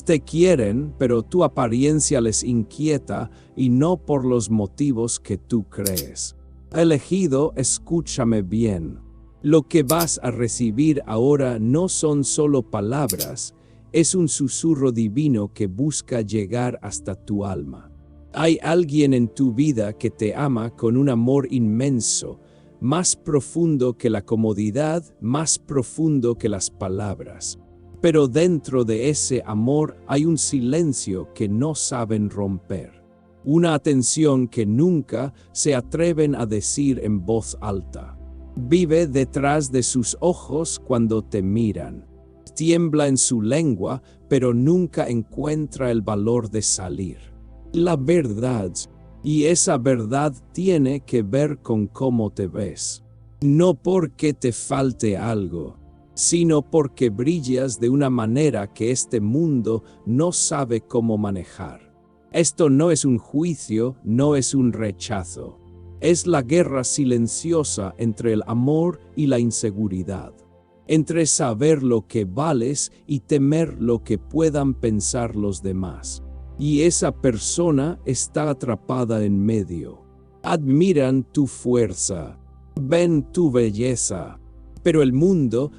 Te quieren, pero tu apariencia les inquieta y no por los motivos que tú crees. Elegido, escúchame bien. Lo que vas a recibir ahora no son solo palabras, es un susurro divino que busca llegar hasta tu alma. Hay alguien en tu vida que te ama con un amor inmenso, más profundo que la comodidad, más profundo que las palabras. Pero dentro de ese amor hay un silencio que no saben romper. Una atención que nunca se atreven a decir en voz alta. Vive detrás de sus ojos cuando te miran. Tiembla en su lengua, pero nunca encuentra el valor de salir. La verdad, y esa verdad tiene que ver con cómo te ves. No porque te falte algo, sino porque brillas de una manera que este mundo no sabe cómo manejar. Esto no es un juicio, no es un rechazo. Es la guerra silenciosa entre el amor y la inseguridad. Entre saber lo que vales y temer lo que puedan pensar los demás. Y esa persona está atrapada en medio. Admiran tu fuerza, ven tu belleza. Pero el mundo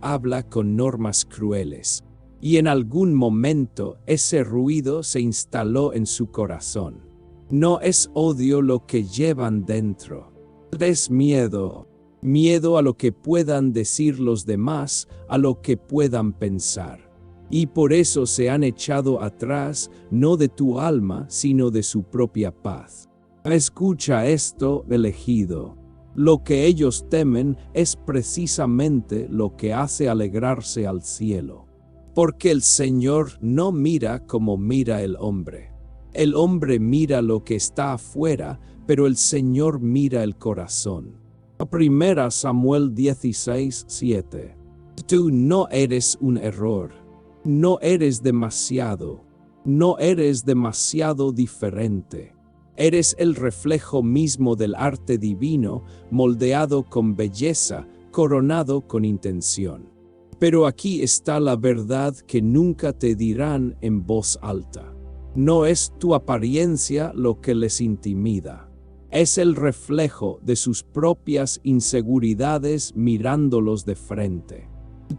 habla con normas crueles. Y en algún momento ese ruido se instaló en su corazón. No es odio lo que llevan dentro. Es miedo. Miedo a lo que puedan decir los demás, a lo que puedan pensar. Y por eso se han echado atrás, no de tu alma, sino de su propia paz. Escucha esto, elegido. Lo que ellos temen es precisamente lo que hace alegrarse al cielo. Porque el Señor no mira como mira el hombre. El hombre mira lo que está afuera, pero el Señor mira el corazón. 1 Samuel 16:7. Tú no eres un error. No eres demasiado. No eres demasiado diferente. Eres el reflejo mismo del arte divino, moldeado con belleza, coronado con intención. Pero aquí está la verdad que nunca te dirán en voz alta. No es tu apariencia lo que les intimida. Es el reflejo de sus propias inseguridades mirándolos de frente.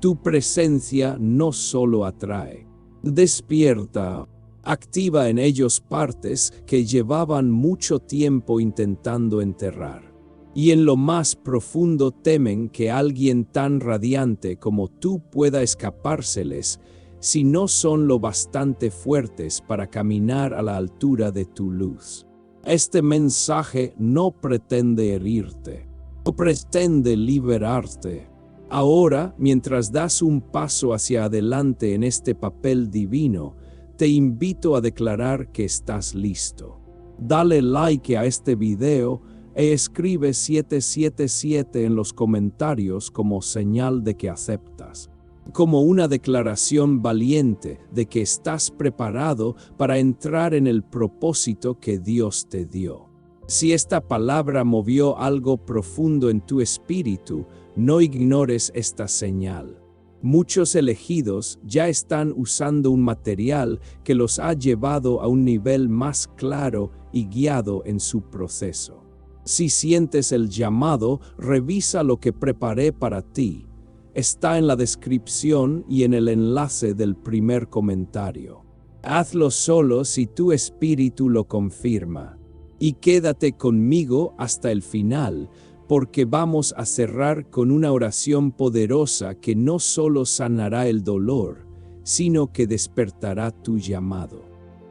Tu presencia no solo atrae, despierta, activa en ellos partes que llevaban mucho tiempo intentando enterrar. Y en lo más profundo temen que alguien tan radiante como tú pueda escapárseles si no son lo bastante fuertes para caminar a la altura de tu luz. Este mensaje no pretende herirte, no pretende liberarte. Ahora, mientras das un paso hacia adelante en este papel divino, te invito a declarar que estás listo. Dale like a este video e escribe 777 en los comentarios como señal de que aceptas. Como una declaración valiente de que estás preparado para entrar en el propósito que Dios te dio. Si esta palabra movió algo profundo en tu espíritu, no ignores esta señal. Muchos elegidos ya están usando un material que los ha llevado a un nivel más claro y guiado en su proceso. Si sientes el llamado, revisa lo que preparé para ti. Está en la descripción y en el enlace del primer comentario. Hazlo solo si tu espíritu lo confirma. Y quédate conmigo hasta el final, porque vamos a cerrar con una oración poderosa que no solo sanará el dolor, sino que despertará tu llamado.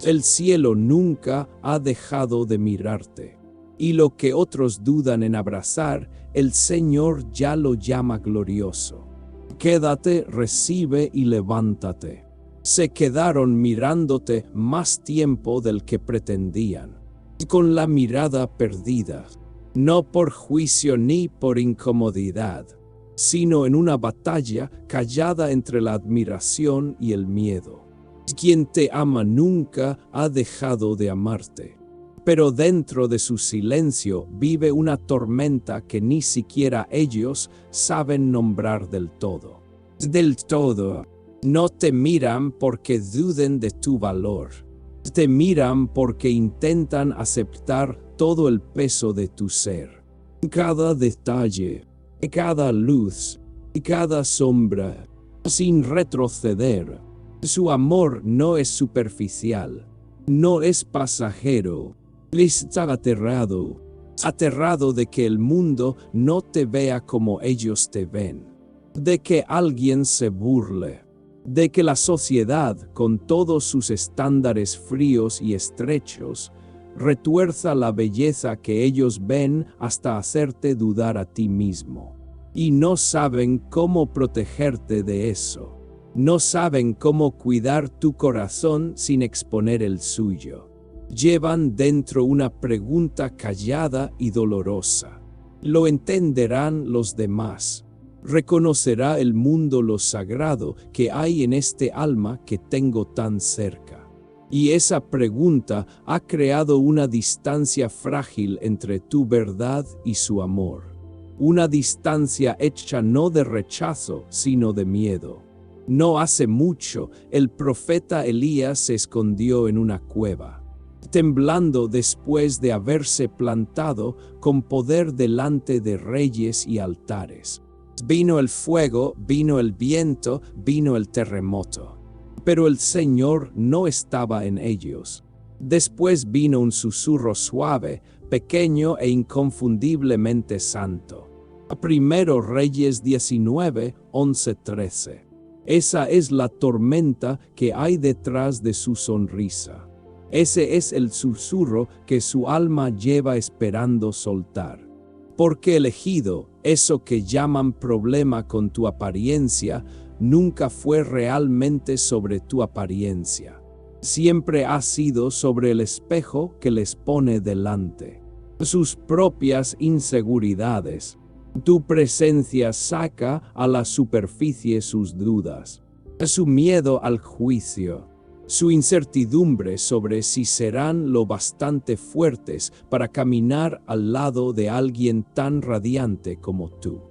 El cielo nunca ha dejado de mirarte. Y lo que otros dudan en abrazar, el Señor ya lo llama glorioso. Quédate, recibe y levántate. Se quedaron mirándote más tiempo del que pretendían, con la mirada perdida, no por juicio ni por incomodidad, sino en una batalla callada entre la admiración y el miedo. Quien te ama nunca ha dejado de amarte. Pero dentro de su silencio vive una tormenta que ni siquiera ellos saben nombrar del todo. Del todo. No te miran porque duden de tu valor. Te miran porque intentan aceptar todo el peso de tu ser. Cada detalle, cada luz y cada sombra, sin retroceder. Su amor no es superficial, no es pasajero. Está aterrado de que el mundo no te vea como ellos te ven, de que alguien se burle, de que la sociedad, con todos sus estándares fríos y estrechos, retuerza la belleza que ellos ven hasta hacerte dudar a ti mismo. Y no saben cómo protegerte de eso. No saben cómo cuidar tu corazón sin exponer el suyo. Llevan dentro una pregunta callada y dolorosa. ¿Lo entenderán los demás? ¿Reconocerá el mundo lo sagrado que hay en este alma que tengo tan cerca? Y esa pregunta ha creado una distancia frágil entre tu verdad y su amor. Una distancia hecha no de rechazo, sino de miedo. No hace mucho, el profeta Elías se escondió en una cueva, temblando después de haberse plantado con poder delante de reyes y altares. Vino el fuego, vino el viento, vino el terremoto. Pero el Señor no estaba en ellos. Después vino un susurro suave, pequeño e inconfundiblemente santo. Primero Reyes 19, 11, 13. Esa es la tormenta que hay detrás de su sonrisa. Ese es el susurro que su alma lleva esperando soltar. Porque elegido, eso que llaman problema con tu apariencia, nunca fue realmente sobre tu apariencia. Siempre ha sido sobre el espejo que les pone delante. Sus propias inseguridades. Tu presencia saca a la superficie sus dudas, su miedo al juicio, su incertidumbre sobre si serán lo bastante fuertes para caminar al lado de alguien tan radiante como tú.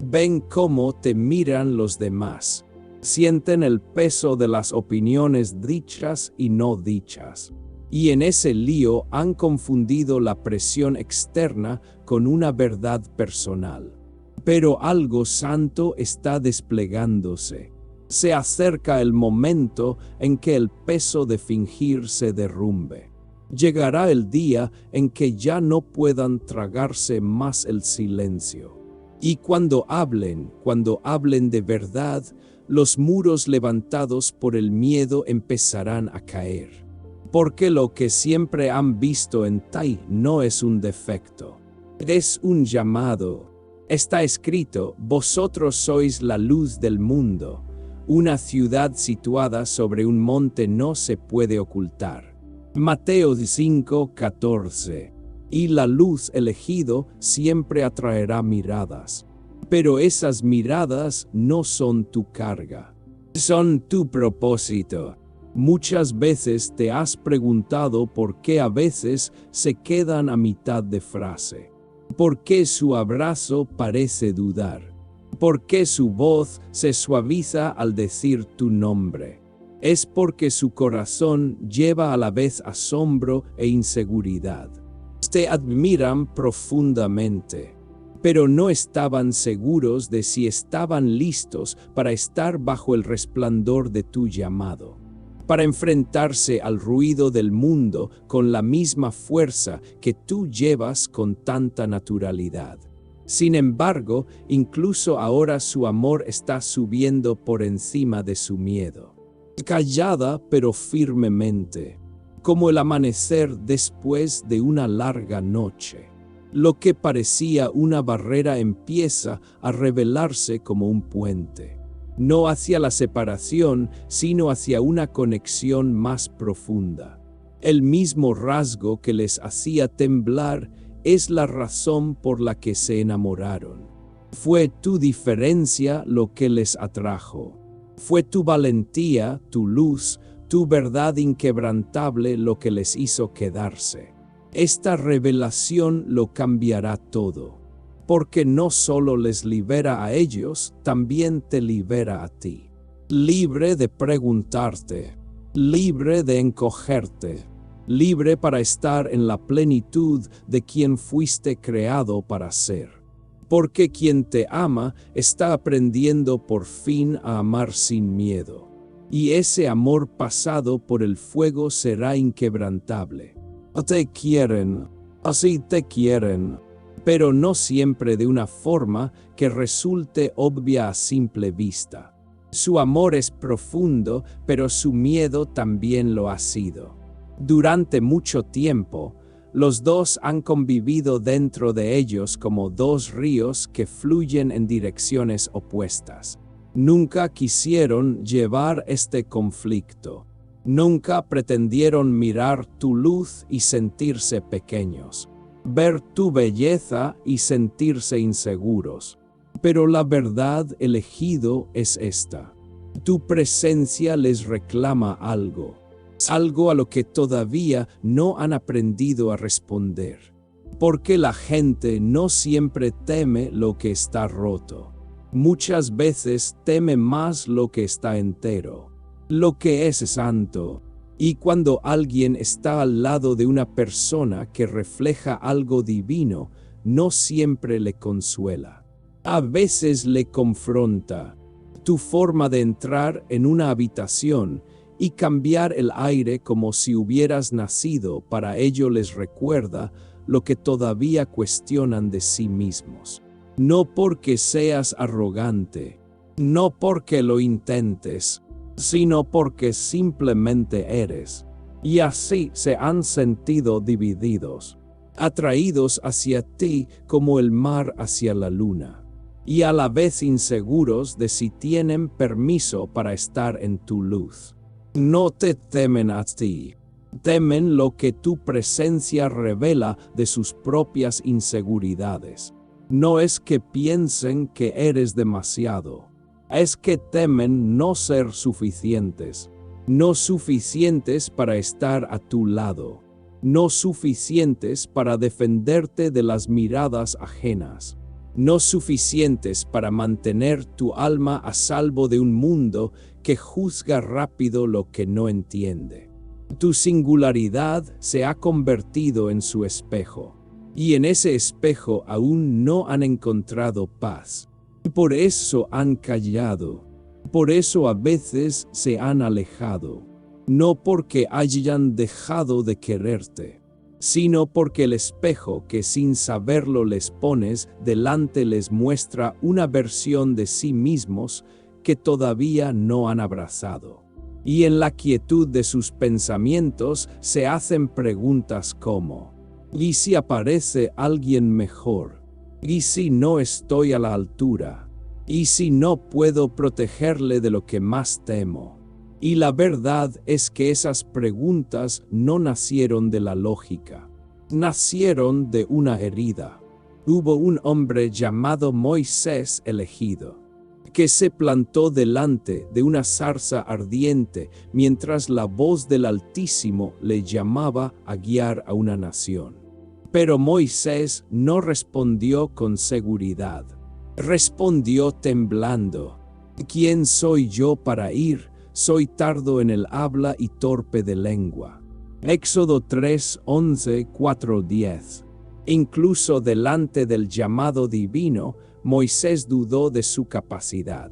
Ven cómo te miran los demás, sienten el peso de las opiniones dichas y no dichas. Y en ese lío han confundido la presión externa con una verdad personal. Pero algo santo está desplegándose. Se acerca el momento en que el peso de fingir se derrumbe. Llegará el día en que ya no puedan tragarse más el silencio. Y cuando hablen de verdad, los muros levantados por el miedo empezarán a caer. Porque lo que siempre han visto en ti no es un defecto, es un llamado. Está escrito: vosotros sois la luz del mundo. Una ciudad situada sobre un monte no se puede ocultar. Mateo 5:14. Y la luz elegido siempre atraerá miradas. Pero esas miradas no son tu carga, son tu propósito. Muchas veces te has preguntado por qué a veces se quedan a mitad de frase. ¿Por qué su abrazo parece dudar? ¿Por qué su voz se suaviza al decir tu nombre? Es porque su corazón lleva a la vez asombro e inseguridad. Te admiran profundamente, pero no estaban seguros de si estaban listos para estar bajo el resplandor de tu llamado, para enfrentarse al ruido del mundo con la misma fuerza que tú llevas con tanta naturalidad. Sin embargo, incluso ahora su amor está subiendo por encima de su miedo. Callada pero firmemente, como el amanecer después de una larga noche. Lo que parecía una barrera empieza a revelarse como un puente. No hacia la separación, sino hacia una conexión más profunda. El mismo rasgo que les hacía temblar es la razón por la que se enamoraron. Fue tu diferencia lo que les atrajo. Fue tu valentía, tu luz, tu verdad inquebrantable lo que les hizo quedarse. Esta revelación lo cambiará todo. Porque no solo les libera a ellos, también te libera a ti. libre de preguntarte, libre de encogerte, libre para estar en la plenitud de quien fuiste creado para ser. Porque quien te ama está aprendiendo por fin a amar sin miedo. Y ese amor pasado por el fuego será inquebrantable. Te quieren, así te quieren, pero no siempre de una forma que resulte obvia a simple vista. Su amor es profundo, pero su miedo también lo ha sido. Durante mucho tiempo, los dos han convivido dentro de ellos como dos ríos que fluyen en direcciones opuestas. Nunca quisieron llevar este conflicto. Nunca pretendieron mirar tu luz y sentirse pequeños, ver tu belleza y sentirse inseguros. Pero la verdad, elegido, es esta. Tu presencia les reclama algo a lo que todavía no han aprendido a responder. Porque la gente no siempre teme lo que está roto. Muchas veces teme más lo que está entero, lo que es santo. Y cuando alguien está al lado de una persona que refleja algo divino, no siempre le consuela. A veces le confronta. Tu forma de entrar en una habitación y cambiar el aire como si hubieras nacido para ello les recuerda lo que todavía cuestionan de sí mismos. No porque seas arrogante, no porque lo intentes, sino porque simplemente eres. Y así se han sentido divididos, atraídos hacia ti como el mar hacia la luna, y a la vez inseguros de si tienen permiso para estar en tu luz. No te temen a ti, temen lo que tu presencia revela de sus propias inseguridades. No es que piensen que eres demasiado, es que temen no ser suficientes, no suficientes para estar a tu lado, no suficientes para defenderte de las miradas ajenas, no suficientes para mantener tu alma a salvo de un mundo que juzga rápido lo que no entiende. Tu singularidad se ha convertido en su espejo, y en ese espejo aún no han encontrado paz. Por eso han callado, por eso a veces se han alejado, no porque hayan dejado de quererte, sino porque el espejo que sin saberlo les pones delante les muestra una versión de sí mismos que todavía no han abrazado. Y en la quietud de sus pensamientos se hacen preguntas como: ¿y si aparece alguien mejor? ¿Y si no estoy a la altura? ¿Y si no puedo protegerle de lo que más temo? Y la verdad es que esas preguntas no nacieron de la lógica, nacieron de una herida. Hubo un hombre llamado Moisés elegido, que se plantó delante de una zarza ardiente mientras la voz del Altísimo le llamaba a guiar a una nación. Pero Moisés no respondió con seguridad. Respondió temblando: ¿quién soy yo para ir? Soy tardo en el habla y torpe de lengua. Éxodo 3, 11, 4, 10. Incluso delante del llamado divino, Moisés dudó de su capacidad.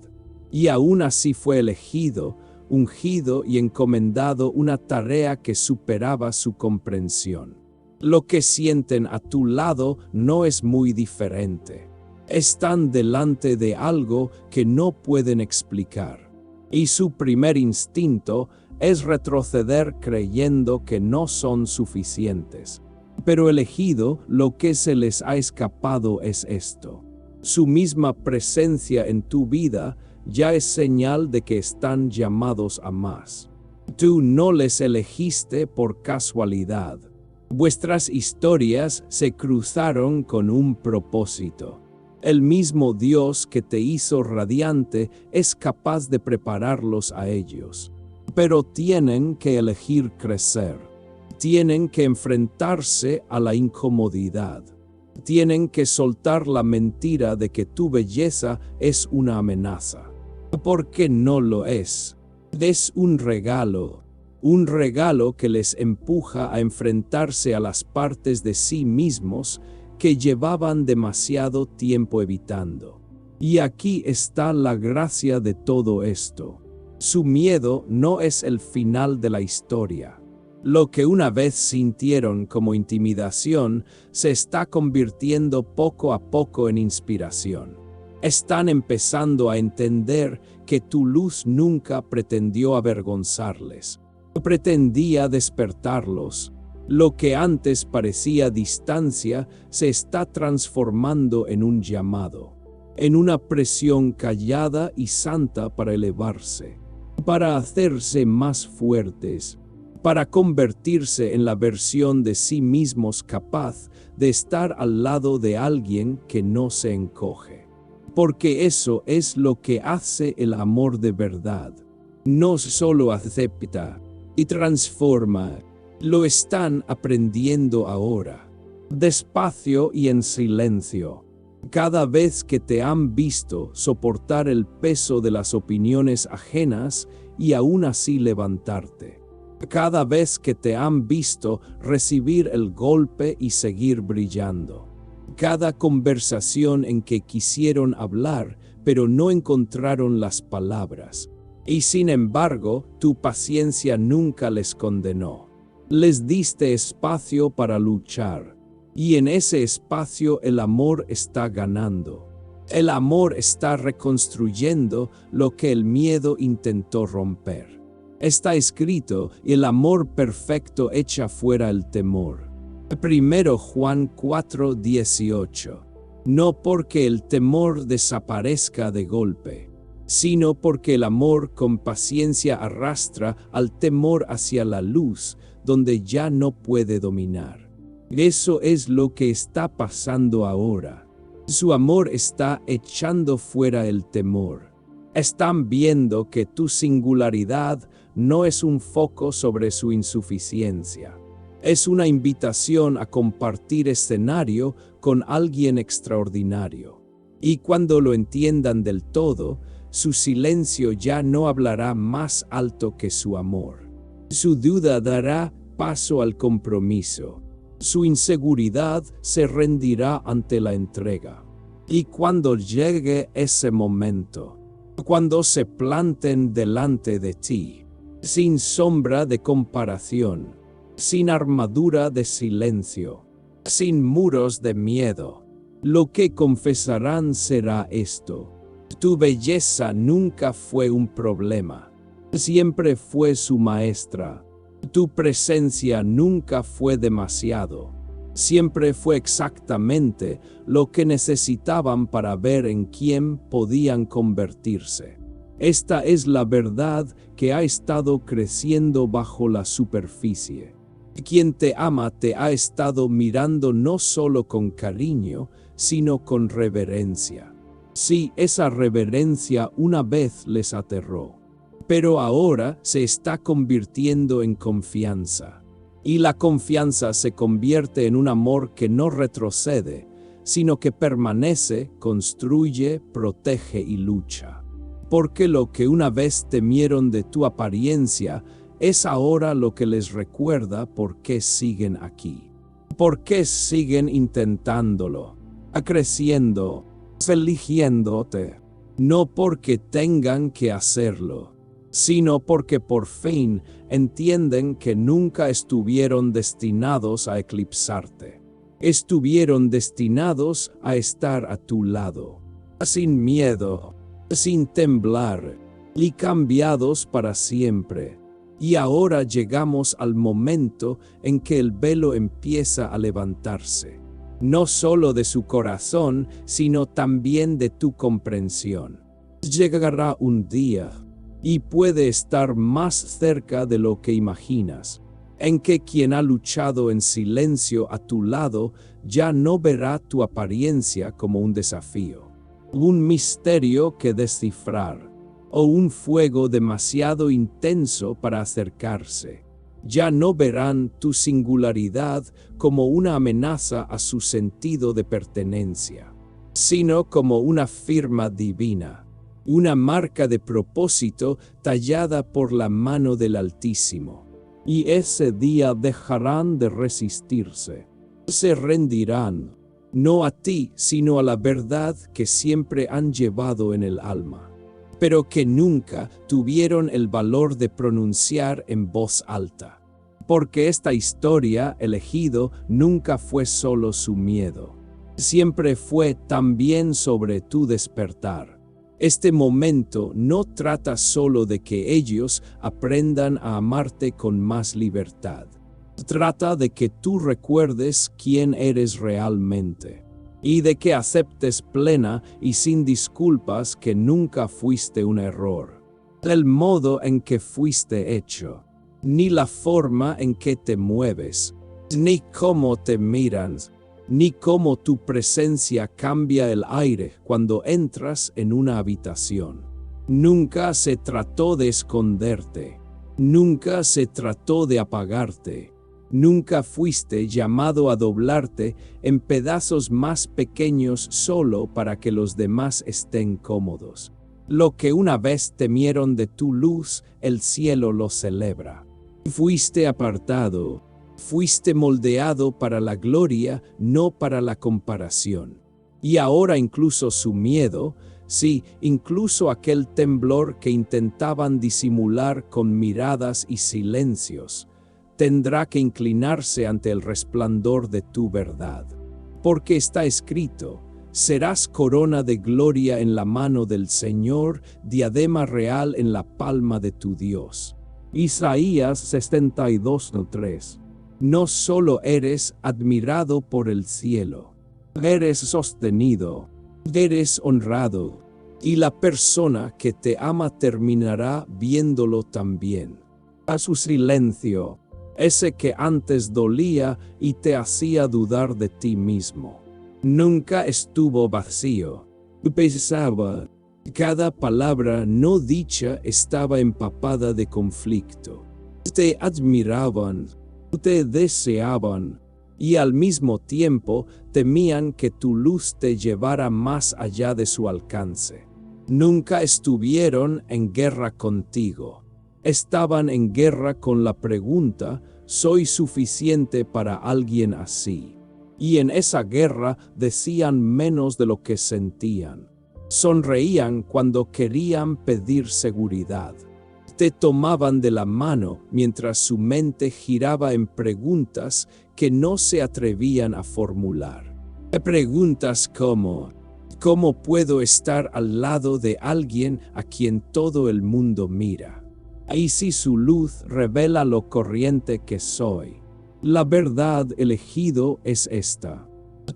Y aún así fue elegido, ungido y encomendado una tarea que superaba su comprensión. Lo que sienten a tu lado no es muy diferente. Están delante de algo que no pueden explicar. Y su primer instinto es retroceder creyendo que no son suficientes. Pero elegido, lo que se les ha escapado es esto. Su misma presencia en tu vida ya es señal de que están llamados a más. Tú no les elegiste por casualidad. Vuestras historias se cruzaron con un propósito. El mismo Dios que te hizo radiante es capaz de prepararlos a ellos. Pero tienen que elegir crecer. Tienen que enfrentarse a la incomodidad. Tienen que soltar la mentira de que tu belleza es una amenaza. Porque no lo es. Es un regalo que les empuja a enfrentarse a las partes de sí mismos que llevaban demasiado tiempo evitando. Y aquí está la gracia de todo esto. Su miedo no es el final de la historia. Lo que una vez sintieron como intimidación se está convirtiendo poco a poco en inspiración. Están empezando a entender que tu luz nunca pretendió avergonzarles. Pretendía despertarlos. Lo que antes parecía distancia se está transformando en un llamado, en una presión callada y santa para elevarse, para hacerse más fuertes, para convertirse en la versión de sí mismos capaz de estar al lado de alguien que no se encoge. Porque eso es lo que hace el amor de verdad. No solo acepta y transforma, lo están aprendiendo ahora, despacio y en silencio. Cada vez que te han visto soportar el peso de las opiniones ajenas y aún así levantarte. Cada vez que te han visto recibir el golpe y seguir brillando. Cada conversación en que quisieron hablar, pero no encontraron las palabras. Y sin embargo, tu paciencia nunca les condenó. Les diste espacio para luchar. Y en ese espacio el amor está ganando. El amor está reconstruyendo lo que el miedo intentó romper. Está escrito, el amor perfecto echa fuera el temor. 1 Juan 4:18. No porque el temor desaparezca de golpe, sino porque el amor con paciencia arrastra al temor hacia la luz, donde ya no puede dominar. Eso es lo que está pasando ahora. Su amor está echando fuera el temor. Están viendo que tu singularidad no es un foco sobre su insuficiencia. Es una invitación a compartir escenario con alguien extraordinario. Y cuando lo entiendan del todo, su silencio ya no hablará más alto que su amor. Su duda dará paso al compromiso. Su inseguridad se rendirá ante la entrega. Y cuando llegue ese momento, cuando se planten delante de ti, sin sombra de comparación, sin armadura de silencio, sin muros de miedo, lo que confesarán será esto: tu belleza nunca fue un problema, siempre fue su maestra. Tu presencia nunca fue demasiado, siempre fue exactamente lo que necesitaban para ver en quién podían convertirse. Esta es la verdad que ha estado creciendo bajo la superficie. Quien te ama te ha estado mirando no solo con cariño, sino con reverencia. Sí, esa reverencia una vez les aterró, pero ahora se está convirtiendo en confianza. Y la confianza se convierte en un amor que no retrocede, sino que permanece, construye, protege y lucha. Porque lo que una vez temieron de tu apariencia es ahora lo que les recuerda por qué siguen aquí. Por qué siguen intentándolo, creciendo, eligiéndote. No porque tengan que hacerlo, sino porque por fin entienden que nunca estuvieron destinados a eclipsarte. Estuvieron destinados a estar a tu lado, sin miedo, sin temblar, y cambiados para siempre. Y ahora llegamos al momento en que el velo empieza a levantarse, no solo de su corazón, sino también de tu comprensión. Llegará un día, y puede estar más cerca de lo que imaginas, en que quien ha luchado en silencio a tu lado ya no verá tu apariencia como un desafío, un misterio que descifrar, o un fuego demasiado intenso para acercarse. Ya no verán tu singularidad como una amenaza a su sentido de pertenencia, sino como una firma divina. una marca de propósito tallada por la mano del Altísimo. Y ese día dejarán de resistirse. Se rendirán, no a ti, sino a la verdad que siempre han llevado en el alma, pero que nunca tuvieron el valor de pronunciar en voz alta. Porque esta historia, elegido, nunca fue solo su miedo. Siempre fue también sobre tu despertar. Este momento no trata solo de que ellos aprendan a amarte con más libertad. Trata de que tú recuerdes quién eres realmente y de que aceptes plena y sin disculpas que nunca fuiste un error. El modo en que fuiste hecho, ni la forma en que te mueves, ni cómo te miran, ni cómo tu presencia cambia el aire cuando entras en una habitación. Nunca se trató de esconderte, nunca se trató de apagarte, nunca fuiste llamado a doblarte en pedazos más pequeños solo para que los demás estén cómodos. Lo que una vez temieron de tu luz, el cielo lo celebra. Fuiste apartado. Fuiste moldeado para la gloria, no para la comparación. Y ahora incluso su miedo, sí, incluso aquel temblor que intentaban disimular con miradas y silencios, tendrá que inclinarse ante el resplandor de tu verdad. Porque está escrito, serás corona de gloria en la mano del Señor, diadema real en la palma de tu Dios. Isaías 62:3. No solo eres admirado por el cielo, eres sostenido, eres honrado, y la persona que te ama terminará viéndolo también. A su silencio, ese que antes dolía y te hacía dudar de ti mismo, nunca estuvo vacío. Pesaba. Cada palabra no dicha estaba empapada de conflicto. Te admiraban, te deseaban, y al mismo tiempo temían que tu luz te llevara más allá de su alcance. Nunca estuvieron en guerra contigo. Estaban en guerra con la pregunta, ¿soy suficiente para alguien así? Y en esa guerra decían menos de lo que sentían. Sonreían cuando querían pedir seguridad. Te tomaban de la mano mientras su mente giraba en preguntas que no se atrevían a formular. Preguntas como, ¿cómo puedo estar al lado de alguien a quien todo el mundo mira? ¿Y si su luz revela lo corriente que soy? La verdad, elegido, es esta.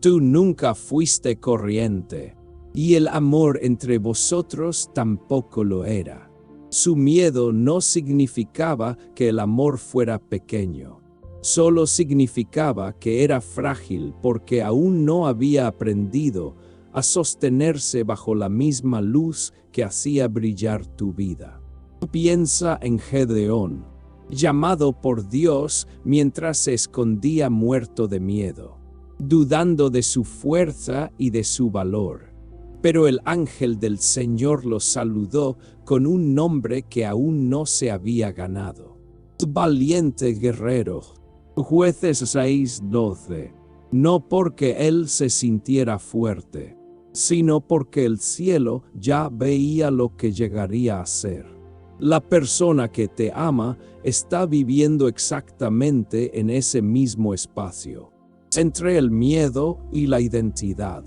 Tú nunca fuiste corriente, y el amor entre vosotros tampoco lo era. Su miedo no significaba que el amor fuera pequeño. Solo significaba que era frágil porque aún no había aprendido a sostenerse bajo la misma luz que hacía brillar tu vida. Piensa en Gedeón, llamado por Dios mientras se escondía muerto de miedo, dudando de su fuerza y de su valor. Pero el ángel del Señor lo saludó con un nombre que aún no se había ganado. Valiente guerrero. Jueces 6:12. No porque él se sintiera fuerte, sino porque el cielo ya veía lo que llegaría a ser. La persona que te ama está viviendo exactamente en ese mismo espacio, entre el miedo y la identidad.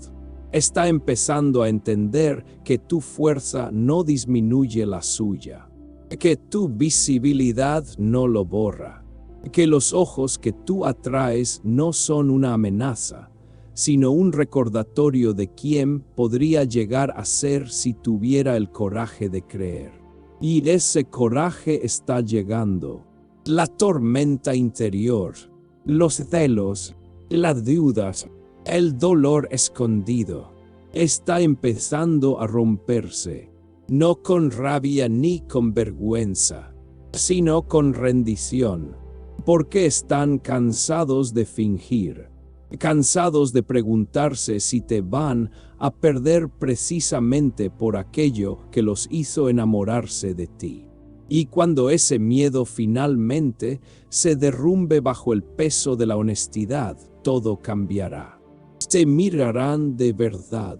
Está empezando a entender que tu fuerza no disminuye la suya, que tu visibilidad no lo borra, que los ojos que tú atraes no son una amenaza, sino un recordatorio de quién podría llegar a ser si tuviera el coraje de creer. Y ese coraje está llegando. La tormenta interior, los celos, las dudas, el dolor escondido, está empezando a romperse, no con rabia ni con vergüenza, sino con rendición, porque están cansados de fingir, cansados de preguntarse si te van a perder precisamente por aquello que los hizo enamorarse de ti. Y cuando ese miedo finalmente se derrumbe bajo el peso de la honestidad, todo cambiará. Te mirarán de verdad.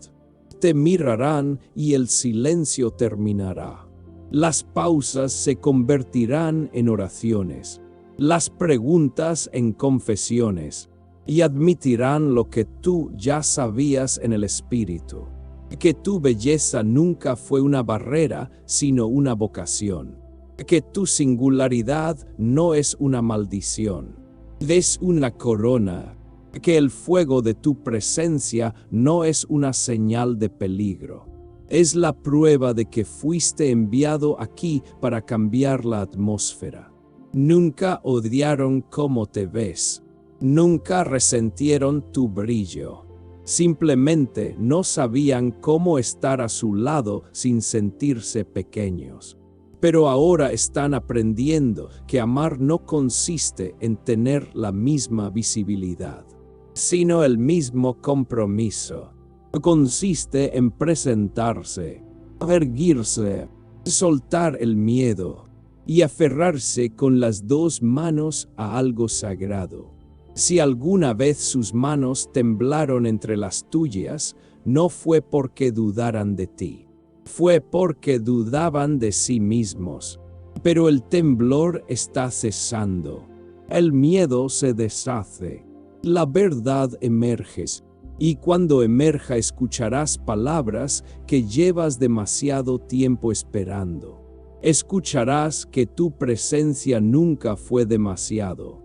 Te mirarán y el silencio terminará. Las pausas se convertirán en oraciones, las preguntas en confesiones, y admitirán lo que tú ya sabías en el espíritu, que tu belleza nunca fue una barrera, sino una vocación, que tu singularidad no es una maldición, es una corona, que el fuego de tu presencia no es una señal de peligro. Es la prueba de que fuiste enviado aquí para cambiar la atmósfera. Nunca odiaron cómo te ves. Nunca resintieron tu brillo. Simplemente no sabían cómo estar a su lado sin sentirse pequeños. Pero ahora están aprendiendo que amar no consiste en tener la misma visibilidad, sino el mismo compromiso. Consiste en presentarse, erguirse, soltar el miedo y aferrarse con las dos manos a algo sagrado. Si alguna vez sus manos temblaron entre las tuyas, no fue porque dudaran de ti, fue porque dudaban de sí mismos. Pero el temblor está cesando, el miedo se deshace, la verdad emerge. Y cuando emerja escucharás palabras que llevas demasiado tiempo esperando. Escucharás que tu presencia nunca fue demasiado,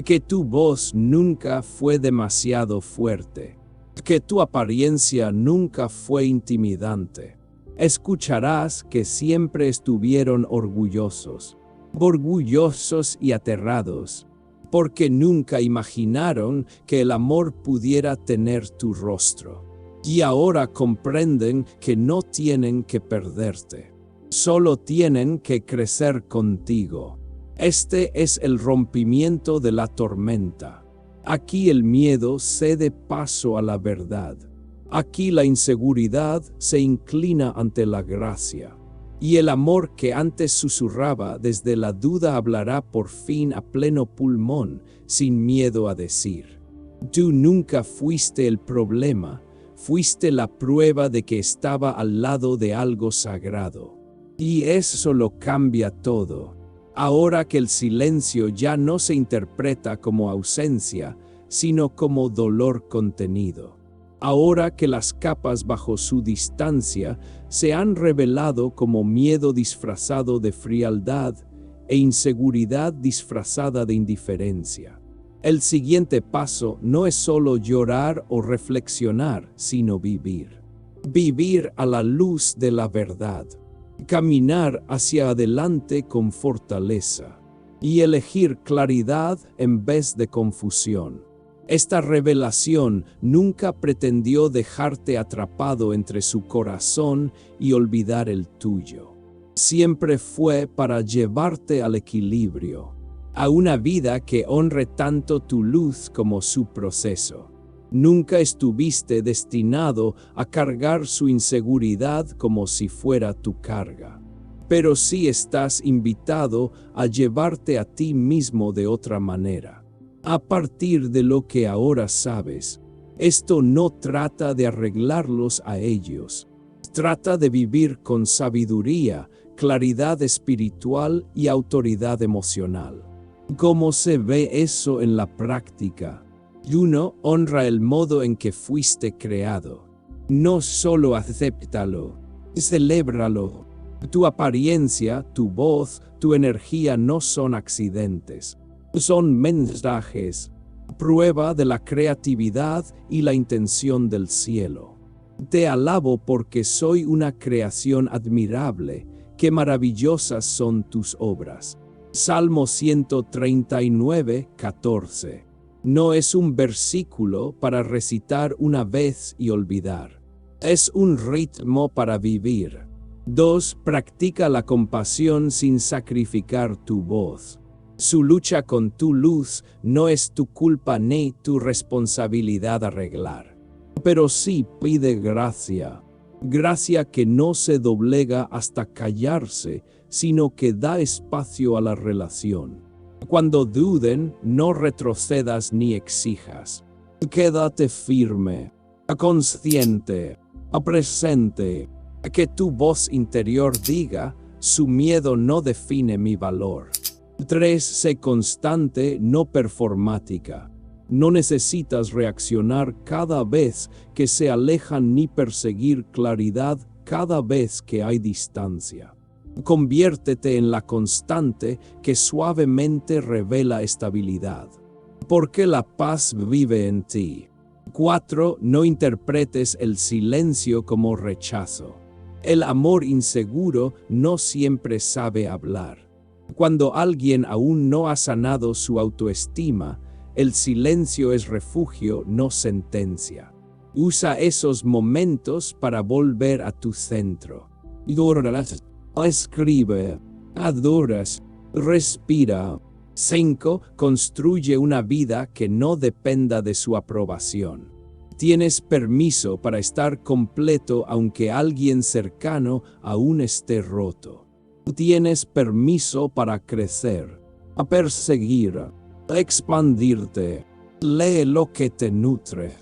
que tu voz nunca fue demasiado fuerte, que tu apariencia nunca fue intimidante. Escucharás que siempre estuvieron orgullosos y aterrados, porque nunca imaginaron que el amor pudiera tener tu rostro. Y ahora comprenden que no tienen que perderte, solo tienen que crecer contigo. Este es el rompimiento de la tormenta. Aquí el miedo cede paso a la verdad. Aquí la inseguridad se inclina ante la gracia. Y el amor que antes susurraba desde la duda hablará por fin a pleno pulmón, sin miedo a decir: tú nunca fuiste el problema, fuiste la prueba de que estaba al lado de algo sagrado. Y eso lo cambia todo. Ahora que el silencio ya no se interpreta como ausencia, sino como dolor contenido. Ahora que las capas bajo su distancia se han revelado como miedo disfrazado de frialdad e inseguridad disfrazada de indiferencia. El siguiente paso no es solo llorar o reflexionar, sino vivir. Vivir a la luz de la verdad. Caminar hacia adelante con fortaleza. Y elegir claridad en vez de confusión. Esta revelación nunca pretendió dejarte atrapado entre su corazón y olvidar el tuyo. Siempre fue para llevarte al equilibrio, a una vida que honre tanto tu luz como su proceso. Nunca estuviste destinado a cargar su inseguridad como si fuera tu carga. Pero sí estás invitado a llevarte a ti mismo de otra manera. A partir de lo que ahora sabes, esto no trata de arreglarlos a ellos. Trata de vivir con sabiduría, claridad espiritual y autoridad emocional. ¿Cómo se ve eso en la práctica? Uno, honra el modo en que fuiste creado. No solo acéptalo, celébralo. Tu apariencia, tu voz, tu energía no son accidentes. Son mensajes, prueba de la creatividad y la intención del cielo. Te alabo porque soy una creación admirable, qué maravillosas son tus obras. Salmo 139, 14. No es un versículo para recitar una vez y olvidar. Es un ritmo para vivir. 2. Practica la compasión sin sacrificar tu voz. Su lucha con tu luz no es tu culpa ni tu responsabilidad arreglar. Pero sí pide gracia. Gracia que no se doblega hasta callarse, sino que da espacio a la relación. Cuando duden, no retrocedas ni exijas. Quédate firme, consciente, presente. Que tu voz interior diga, su miedo no define mi valor. 3. Sé constante, no performática. No necesitas reaccionar cada vez que se alejan ni perseguir claridad cada vez que hay distancia. Conviértete en la constante que suavemente revela estabilidad. Porque la paz vive en ti. 4. No interpretes el silencio como rechazo. El amor inseguro no siempre sabe hablar. Cuando alguien aún no ha sanado su autoestima, el silencio es refugio, no sentencia. Usa esos momentos para volver a tu centro. Escribe, adoras, respira. 5. Construye una vida que no dependa de su aprobación. Tienes permiso para estar completo aunque alguien cercano aún esté roto. Tienes permiso para crecer, a perseguir, a expandirte. Lee lo que te nutre.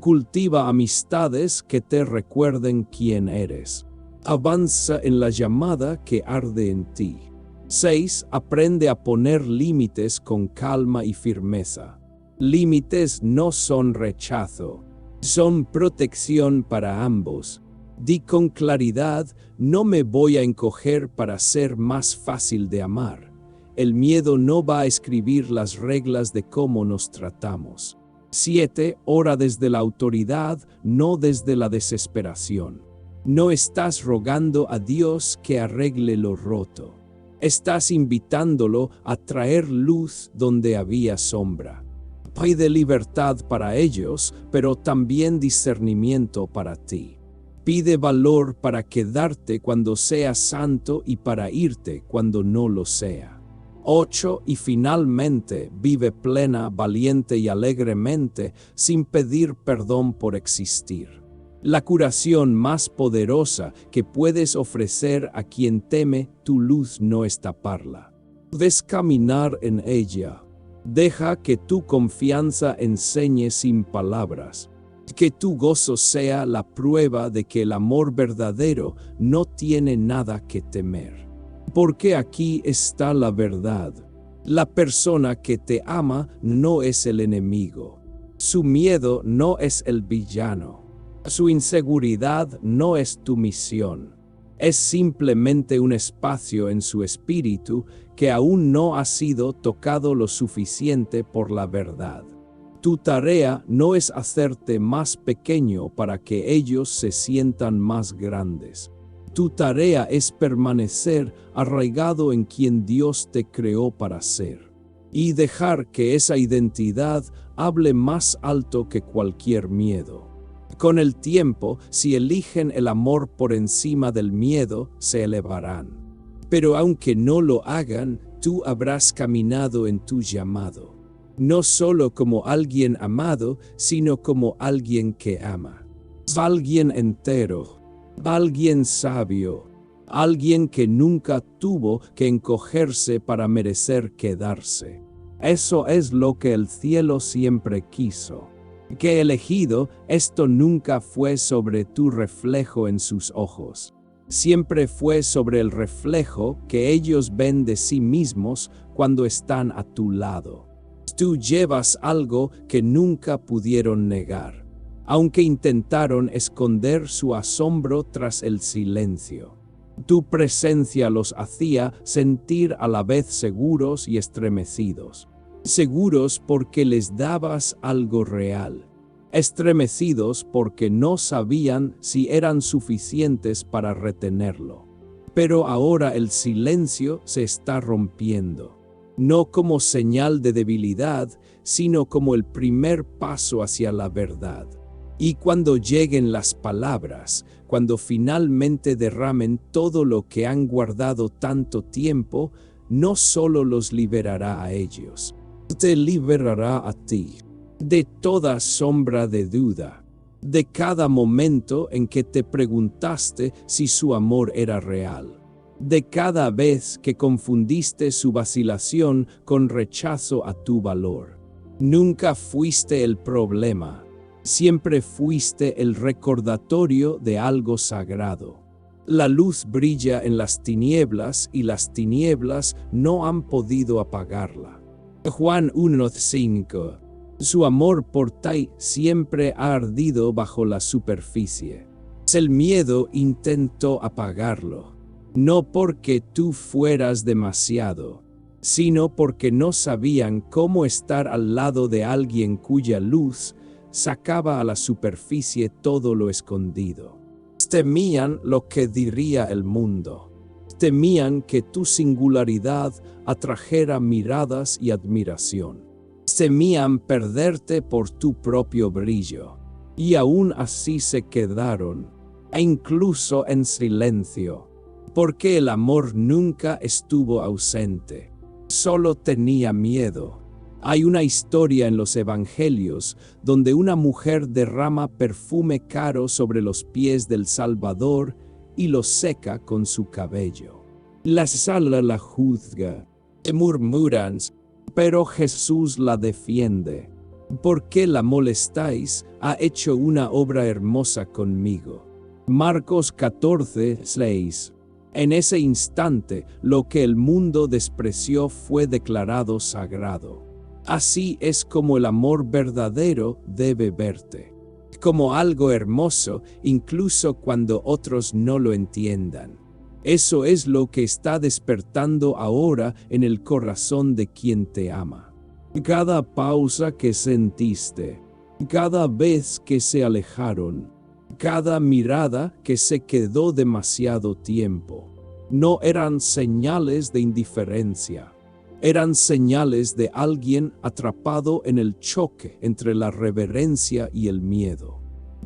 Cultiva amistades que te recuerden quién eres. Avanza en la llamada que arde en ti. 6. Aprende a poner límites con calma y firmeza. Límites no son rechazo, son protección para ambos. Di con claridad, no me voy a encoger para ser más fácil de amar. El miedo no va a escribir las reglas de cómo nos tratamos. 7. Ora desde la autoridad, no desde la desesperación. No estás rogando a Dios que arregle lo roto. Estás invitándolo a traer luz donde había sombra. Pide libertad para ellos, pero también discernimiento para ti. Pide valor para quedarte cuando seas santo y para irte cuando no lo sea. 8. Y finalmente, vive plena, valiente y alegremente, sin pedir perdón por existir. La curación más poderosa que puedes ofrecer a quien teme tu luz no es taparla. Ves caminar en ella. Deja que tu confianza enseñe sin palabras. Que tu gozo sea la prueba de que el amor verdadero no tiene nada que temer. Porque aquí está la verdad. La persona que te ama no es el enemigo. Su miedo no es el villano. Su inseguridad no es tu misión. Es simplemente un espacio en su espíritu que aún no ha sido tocado lo suficiente por la verdad. Tu tarea no es hacerte más pequeño para que ellos se sientan más grandes. Tu tarea es permanecer arraigado en quien Dios te creó para ser, y dejar que esa identidad hable más alto que cualquier miedo. Con el tiempo, si eligen el amor por encima del miedo, se elevarán. Pero aunque no lo hagan, tú habrás caminado en tu llamado. No solo como alguien amado, sino como alguien que ama. Alguien entero, alguien sabio, alguien que nunca tuvo que encogerse para merecer quedarse. Eso es lo que el cielo siempre quiso. Que elegido, esto nunca fue sobre tu reflejo en sus ojos. Siempre fue sobre el reflejo que ellos ven de sí mismos cuando están a tu lado. Tú llevas algo que nunca pudieron negar, aunque intentaron esconder su asombro tras el silencio. Tu presencia los hacía sentir a la vez seguros y estremecidos. Seguros porque les dabas algo real. Estremecidos porque no sabían si eran suficientes para retenerlo. Pero ahora el silencio se está rompiendo. No como señal de debilidad, sino como el primer paso hacia la verdad. Y cuando lleguen las palabras, cuando finalmente derramen todo lo que han guardado tanto tiempo, no solo los liberará a ellos, te liberará a ti de toda sombra de duda, de cada momento en que te preguntaste si su amor era real, de cada vez que confundiste su vacilación con rechazo a tu valor. Nunca fuiste el problema, siempre fuiste el recordatorio de algo sagrado. La luz brilla en las tinieblas y las tinieblas no han podido apagarla. Juan 1:5. Su amor por ti siempre ha ardido bajo la superficie. El miedo intentó apagarlo, no porque tú fueras demasiado, sino porque no sabían cómo estar al lado de alguien cuya luz sacaba a la superficie todo lo escondido. Temían lo que diría el mundo. Temían que tu singularidad atrajera miradas y admiración. Temían perderte por tu propio brillo. Y aún así se quedaron, e incluso en silencio, porque el amor nunca estuvo ausente. Solo tenía miedo. Hay una historia en los evangelios donde una mujer derrama perfume caro sobre los pies del Salvador y los seca con su cabello. La sala la juzga, murmuran, pero Jesús la defiende. ¿Por qué la molestáis? Ha hecho una obra hermosa conmigo. Marcos 14:6. En ese instante, lo que el mundo despreció fue declarado sagrado. Así es como el amor verdadero debe verte, como algo hermoso, incluso cuando otros no lo entiendan. Eso es lo que está despertando ahora en el corazón de quien te ama. Cada pausa que sentiste, cada vez que se alejaron, cada mirada que se quedó demasiado tiempo, no eran señales de indiferencia. Eran señales de alguien atrapado en el choque entre la reverencia y el miedo.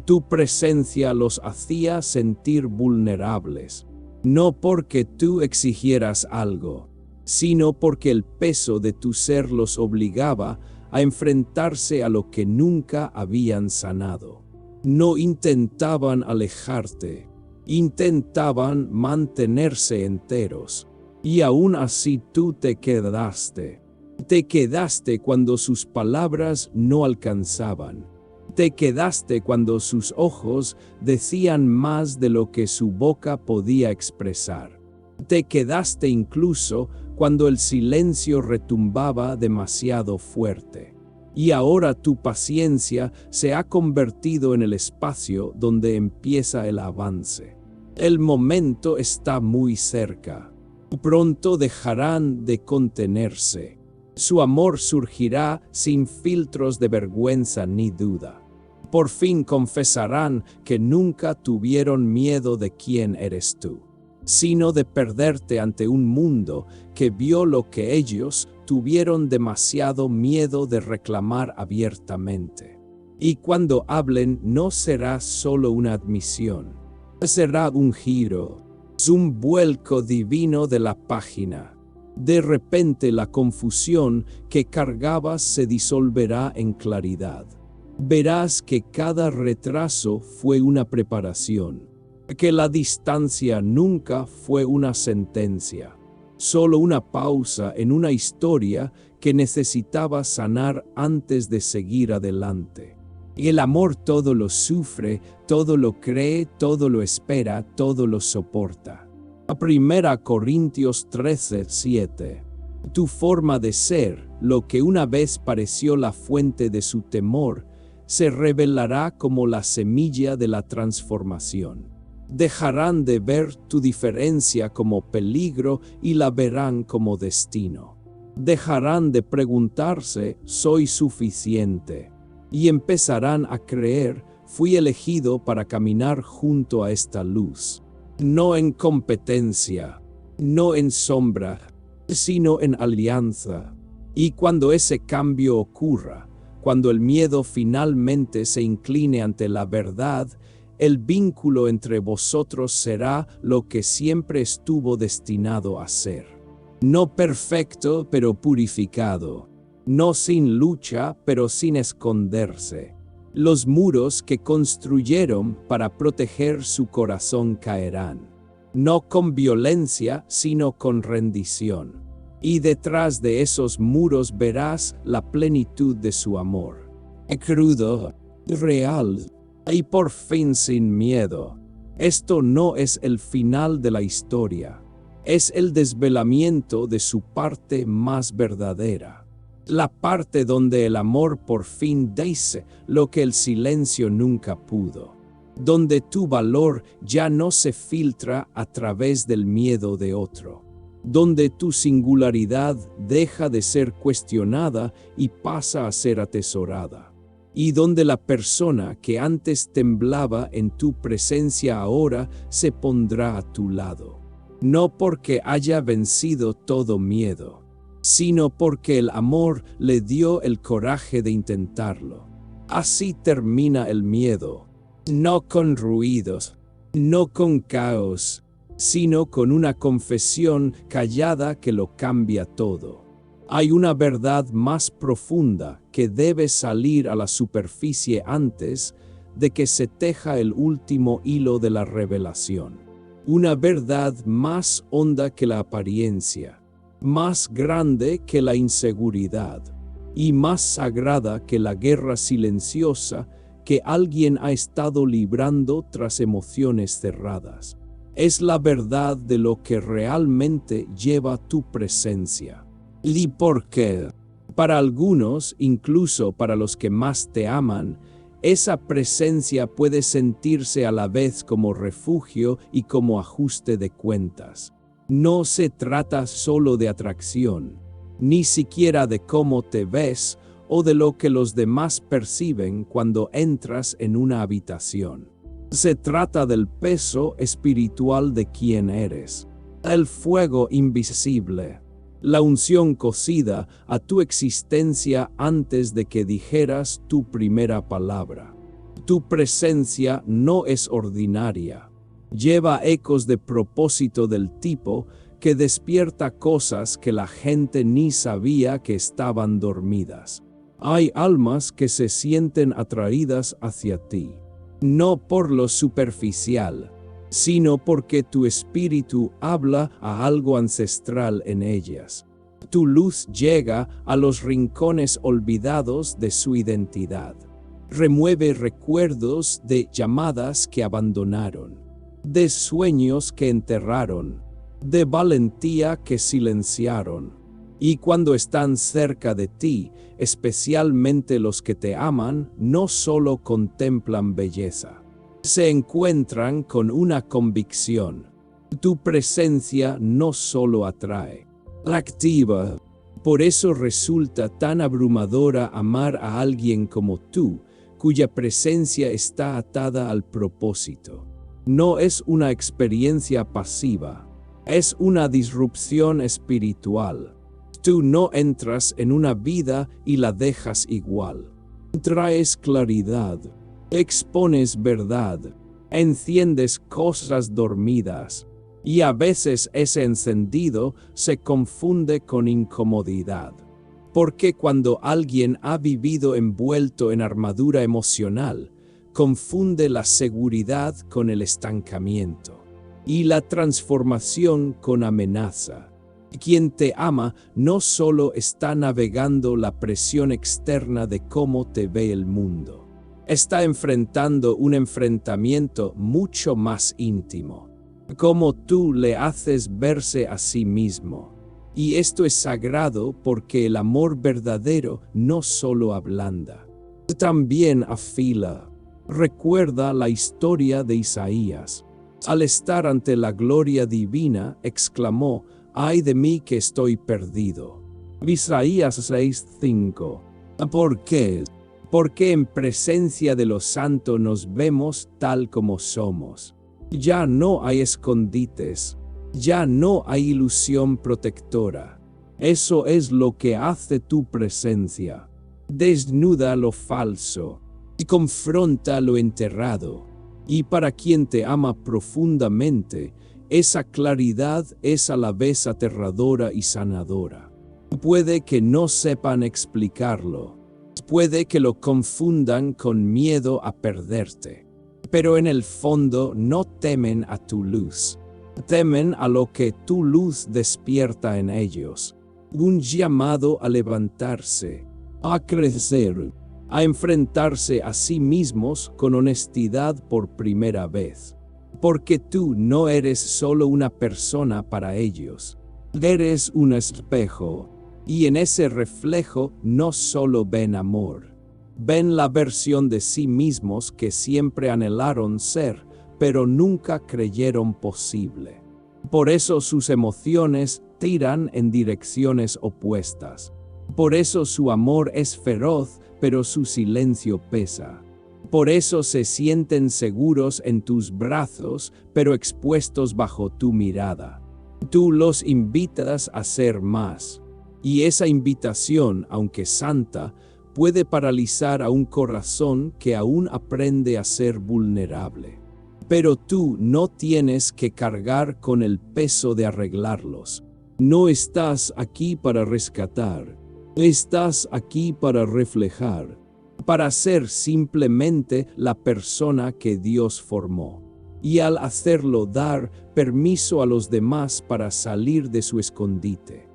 Tu presencia los hacía sentir vulnerables, no porque tú exigieras algo, sino porque el peso de tu ser los obligaba a enfrentarse a lo que nunca habían sanado. No intentaban alejarte, intentaban mantenerse enteros. Y aún así tú te quedaste. Te quedaste cuando sus palabras no alcanzaban. Te quedaste cuando sus ojos decían más de lo que su boca podía expresar. Te quedaste incluso cuando el silencio retumbaba demasiado fuerte. Y ahora tu paciencia se ha convertido en el espacio donde empieza el avance. El momento está muy cerca. Pronto dejarán de contenerse. Su amor surgirá sin filtros de vergüenza ni duda. Por fin confesarán que nunca tuvieron miedo de quién eres tú, sino de perderte ante un mundo que vio lo que ellos tuvieron demasiado miedo de reclamar abiertamente. Y cuando hablen no será solo una admisión, será un giro. Es un vuelco divino de la página. De repente la confusión que cargabas se disolverá en claridad. Verás que cada retraso fue una preparación, que la distancia nunca fue una sentencia, solo una pausa en una historia que necesitaba sanar antes de seguir adelante. Y el amor todo lo sufre, todo lo cree, todo lo espera, todo lo soporta. A 1 Corintios 13:7. Tu forma de ser, lo que una vez pareció la fuente de su temor, se revelará como la semilla de la transformación. Dejarán de ver tu diferencia como peligro y la verán como destino. Dejarán de preguntarse, ¿soy suficiente? Y empezarán a creer, fui elegido para caminar junto a esta luz. No en competencia, no en sombra, sino en alianza. Y cuando ese cambio ocurra, cuando el miedo finalmente se incline ante la verdad, el vínculo entre vosotros será lo que siempre estuvo destinado a ser. No perfecto, pero purificado. No sin lucha, pero sin esconderse. Los muros que construyeron para proteger su corazón caerán. No con violencia, sino con rendición. Y detrás de esos muros verás la plenitud de su amor. Crudo, real, y por fin sin miedo. Esto no es el final de la historia. Es el desvelamiento de su parte más verdadera. La parte donde el amor por fin dice lo que el silencio nunca pudo. Donde tu valor ya no se filtra a través del miedo de otro. Donde tu singularidad deja de ser cuestionada y pasa a ser atesorada. Y donde la persona que antes temblaba en tu presencia ahora se pondrá a tu lado. No porque haya vencido todo miedo, sino porque el amor le dio el coraje de intentarlo. Así termina el miedo, no con ruidos, no con caos, sino con una confesión callada que lo cambia todo. Hay una verdad más profunda que debe salir a la superficie antes de que se teja el último hilo de la revelación. Una verdad más honda que la apariencia, más grande que la inseguridad y más sagrada que la guerra silenciosa que alguien ha estado librando tras emociones cerradas. Es la verdad de lo que realmente lleva tu presencia. ¿Y por qué? Para algunos, incluso para los que más te aman, esa presencia puede sentirse a la vez como refugio y como ajuste de cuentas. No se trata solo de atracción, ni siquiera de cómo te ves o de lo que los demás perciben cuando entras en una habitación. Se trata del peso espiritual de quién eres, el fuego invisible, la unción cocida a tu existencia antes de que dijeras tu primera palabra. Tu presencia no es ordinaria. Lleva ecos de propósito del tipo que despierta cosas que la gente ni sabía que estaban dormidas. Hay almas que se sienten atraídas hacia ti, no por lo superficial, sino porque tu espíritu habla a algo ancestral en ellas. Tu luz llega a los rincones olvidados de su identidad. Remueve recuerdos de llamadas que abandonaron, de sueños que enterraron, de valentía que silenciaron. Y cuando están cerca de ti, especialmente los que te aman, no solo contemplan belleza. Se encuentran con una convicción. Tu presencia no solo atrae, activa. Por eso resulta tan abrumadora amar a alguien como tú, cuya presencia está atada al propósito. No es una experiencia pasiva, es una disrupción espiritual. Tú no entras en una vida y la dejas igual. Traes claridad. Expones verdad, enciendes cosas dormidas, y a veces ese encendido se confunde con incomodidad. Porque cuando alguien ha vivido envuelto en armadura emocional, confunde la seguridad con el estancamiento, y la transformación con amenaza. Quien te ama no solo está navegando la presión externa de cómo te ve el mundo. Está enfrentando un enfrentamiento mucho más íntimo, como tú le haces verse a sí mismo. Y esto es sagrado porque el amor verdadero no solo ablanda, también afila. Recuerda la historia de Isaías. Al estar ante la gloria divina, exclamó: «¡Ay de mí que estoy perdido!». Isaías 6:5. ¿Por qué? Porque en presencia de lo santo nos vemos tal como somos. Ya no hay escondites, ya no hay ilusión protectora. Eso es lo que hace tu presencia. Desnuda lo falso y confronta lo enterrado. Y para quien te ama profundamente, Esa claridad es a la vez aterradora y sanadora. Puede que no sepan explicarlo. Puede que lo confundan con miedo a perderte. Pero en el fondo no temen a tu luz. Temen a lo que tu luz despierta en ellos. Un llamado a levantarse, a crecer, a enfrentarse a sí mismos con honestidad por primera vez. Porque tú no eres solo una persona para ellos. Eres un espejo. Y en ese reflejo no solo ven amor. Ven la versión de sí mismos que siempre anhelaron ser, pero nunca creyeron posible. Por eso sus emociones tiran en direcciones opuestas. Por eso su amor es feroz, pero su silencio pesa. Por eso se sienten seguros en tus brazos, pero expuestos bajo tu mirada. Tú los invitas a ser más. Y esa invitación, aunque santa, puede paralizar a un corazón que aún aprende a ser vulnerable. Pero tú no tienes que cargar con el peso de arreglarlos. No estás aquí para rescatar. Estás aquí para reflejar, para ser simplemente la persona que Dios formó. Y al hacerlo dar permiso a los demás para salir de su escondite.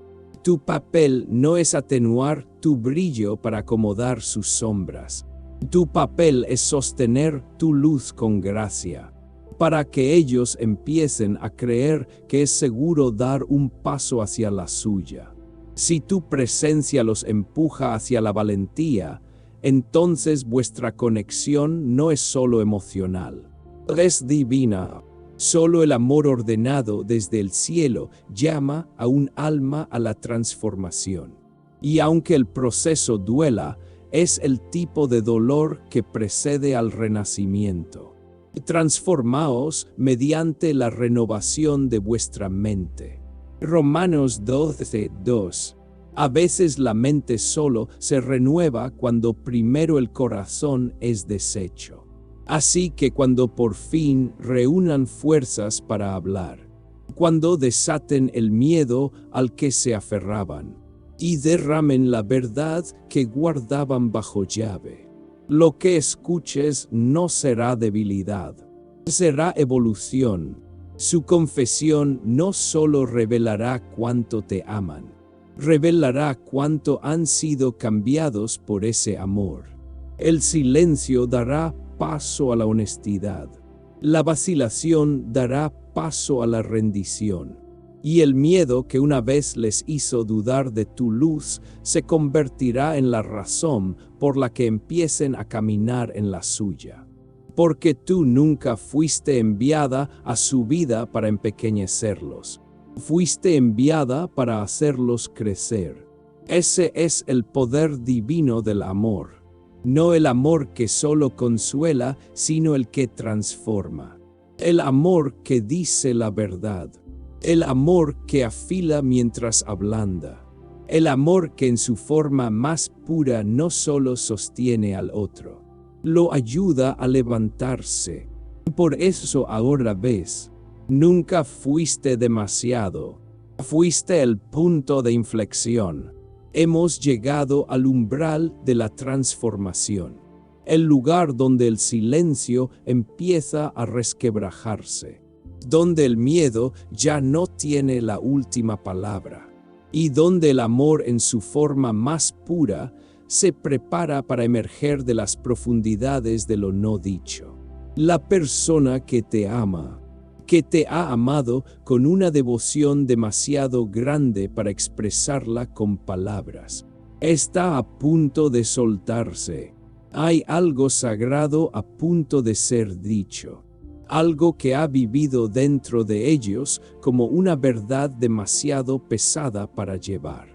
Tu papel no es atenuar tu brillo para acomodar sus sombras. Tu papel es sostener tu luz con gracia, para que ellos empiecen a creer que es seguro dar un paso hacia la suya. Si tu presencia los empuja hacia la valentía, entonces vuestra conexión no es solo emocional, es divina. Solo el amor ordenado desde el cielo llama a un alma a la transformación. Y aunque el proceso duela, es el tipo de dolor que precede al renacimiento. Transformaos mediante la renovación de vuestra mente. Romanos 12:2. A veces la mente solo se renueva cuando primero el corazón es deshecho. Así que cuando por fin reúnan fuerzas para hablar, cuando desaten el miedo al que se aferraban, y derramen la verdad que guardaban bajo llave, lo que escuches no será debilidad, será evolución. Su confesión no solo revelará cuánto te aman, revelará cuánto han sido cambiados por ese amor. El silencio dará paso a la honestidad. La vacilación dará paso a la rendición. Y el miedo que una vez les hizo dudar de tu luz se convertirá en la razón por la que empiecen a caminar en la suya. Porque tú nunca fuiste enviada a su vida para empequeñecerlos. Fuiste enviada para hacerlos crecer. Ese es el poder divino del amor. No el amor que solo consuela, sino el que transforma. El amor que dice la verdad. El amor que afila mientras ablanda. El amor que en su forma más pura no solo sostiene al otro, lo ayuda a levantarse. Por eso ahora ves, nunca fuiste demasiado. Fuiste el punto de inflexión. Hemos llegado al umbral de la transformación, el lugar donde el silencio empieza a resquebrajarse, donde el miedo ya no tiene la última palabra, y donde el amor en su forma más pura se prepara para emerger de las profundidades de lo no dicho. La persona que te ama, que te ha amado con una devoción demasiado grande para expresarla con palabras, está a punto de soltarse. Hay algo sagrado a punto de ser dicho, algo que ha vivido dentro de ellos como una verdad demasiado pesada para llevar,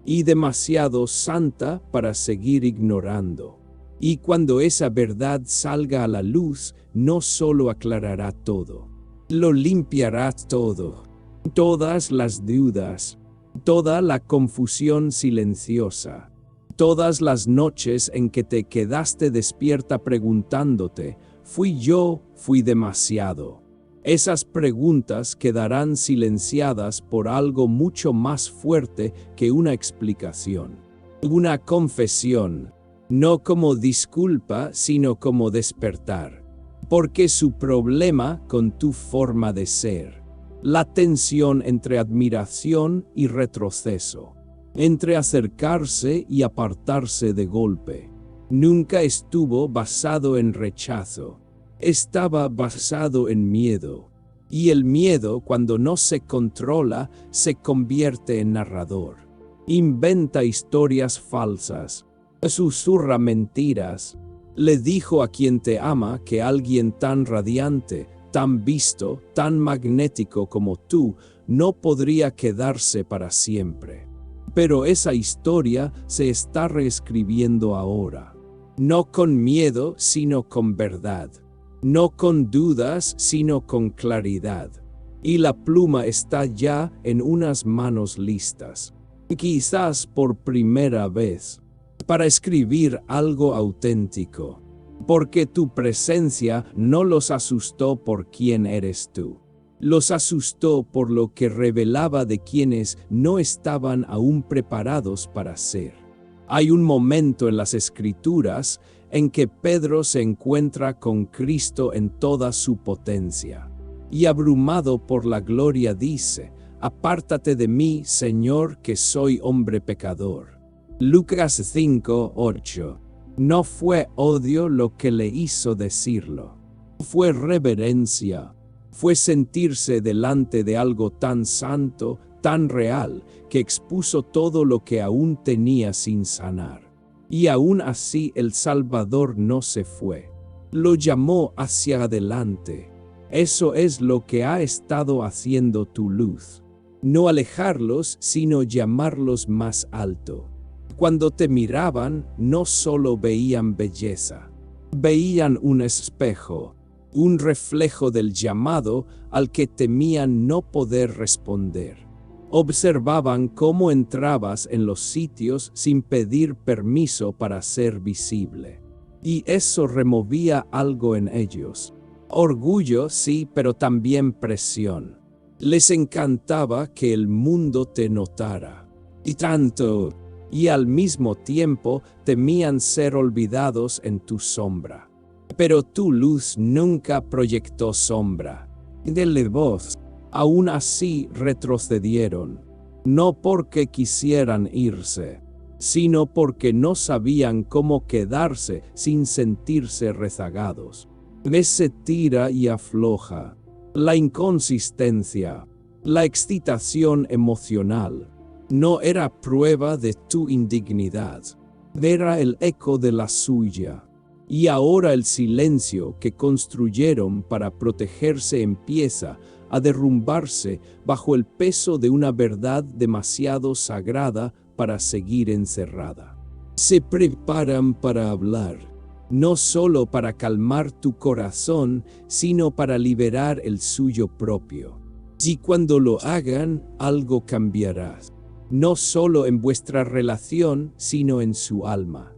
y demasiado santa para seguir ignorando. Y cuando esa verdad salga a la luz, no solo aclarará todo, lo limpiará todo, todas las dudas, toda la confusión silenciosa, todas las noches en que te quedaste despierta preguntándote, ¿fui yo? ¿Fui demasiado? Esas preguntas quedarán silenciadas por algo mucho más fuerte que una explicación. Una confesión, no como disculpa, sino como despertar. Porque su problema con tu forma de ser, la tensión entre admiración y retroceso, entre acercarse y apartarse de golpe, nunca estuvo basado en rechazo, estaba basado en miedo. Y el miedo, cuando no se controla, se convierte en narrador. Inventa historias falsas, susurra mentiras. Le dijo a quien te ama que alguien tan radiante, tan visto, tan magnético como tú, no podría quedarse para siempre. Pero esa historia se está reescribiendo ahora. No con miedo, sino con verdad. No con dudas, sino con claridad. Y la pluma está ya en unas manos listas, quizás por primera vez, para escribir algo auténtico. Porque tu presencia no los asustó por quién eres tú. Los asustó por lo que revelaba de quienes no estaban aún preparados para ser. Hay un momento en las Escrituras en que Pedro se encuentra con Cristo en toda su potencia. Y abrumado por la gloria dice: «Apártate de mí, Señor, que soy hombre pecador». Lucas 5:8. No fue odio lo que le hizo decirlo. Fue reverencia. Fue sentirse delante de algo tan santo, tan real, que expuso todo lo que aún tenía sin sanar. Y aún así el Salvador no se fue. Lo llamó hacia adelante. Eso es lo que ha estado haciendo tu luz. No alejarlos, sino llamarlos más alto. Cuando te miraban, no solo veían belleza. Veían un espejo, un reflejo del llamado al que temían no poder responder. Observaban cómo entrabas en los sitios sin pedir permiso para ser visible. Y eso removía algo en ellos. Orgullo, sí, pero también presión. Les encantaba que el mundo te notara. Y tanto. Y al mismo tiempo temían ser olvidados en tu sombra. Pero tu luz nunca proyectó sombra. Dele voz. Aún así retrocedieron, no porque quisieran irse, sino porque no sabían cómo quedarse sin sentirse rezagados. Se tira y afloja, la inconsistencia, la excitación emocional, no era prueba de tu indignidad, era el eco de la suya. Y ahora el silencio que construyeron para protegerse empieza a derrumbarse bajo el peso de una verdad demasiado sagrada para seguir encerrada. Se preparan para hablar, no solo para calmar tu corazón, sino para liberar el suyo propio. Y cuando lo hagan, algo cambiará, no solo en vuestra relación, sino en su alma.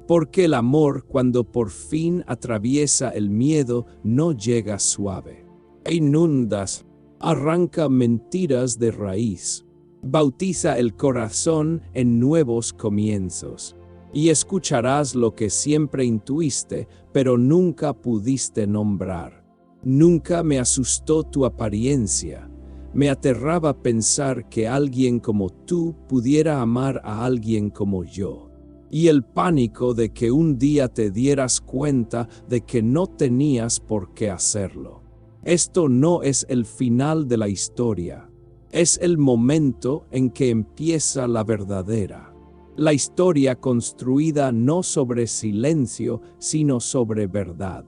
Porque el amor, cuando por fin atraviesa el miedo, no llega suave. Inundas, arranca mentiras de raíz, bautiza el corazón en nuevos comienzos, y escucharás lo que siempre intuiste, pero nunca pudiste nombrar. Nunca me asustó tu apariencia, me aterraba pensar que alguien como tú pudiera amar a alguien como yo. Y el pánico de que un día te dieras cuenta de que no tenías por qué hacerlo. Esto no es el final de la historia, es el momento en que empieza la verdadera. La historia construida no sobre silencio, sino sobre verdad,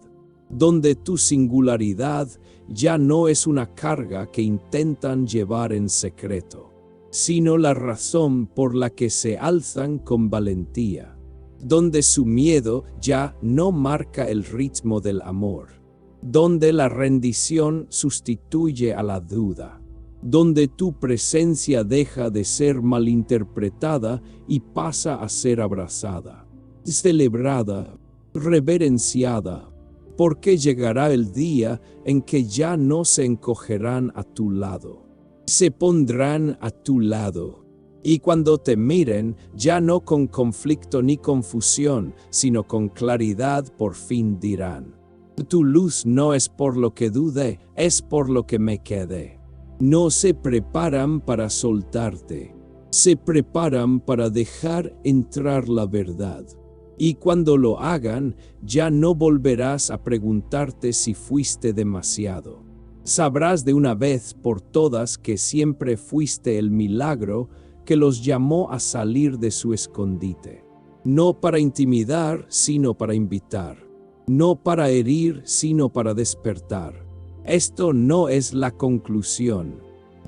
donde tu singularidad ya no es una carga que intentan llevar en secreto, sino la razón por la que se alzan con valentía, donde su miedo ya no marca el ritmo del amor, donde la rendición sustituye a la duda, donde tu presencia deja de ser malinterpretada y pasa a ser abrazada, celebrada, reverenciada, porque llegará el día en que ya no se encogerán a tu lado, se pondrán a tu lado. Y cuando te miren, ya no con conflicto ni confusión, sino con claridad por fin dirán: tu luz no es por lo que dudé, es por lo que me quedé. No se preparan para soltarte, se preparan para dejar entrar la verdad. Y cuando lo hagan, ya no volverás a preguntarte si fuiste demasiado. Sabrás de una vez por todas que siempre fuiste el milagro que los llamó a salir de su escondite. No para intimidar, sino para invitar. No para herir, sino para despertar. Esto no es la conclusión,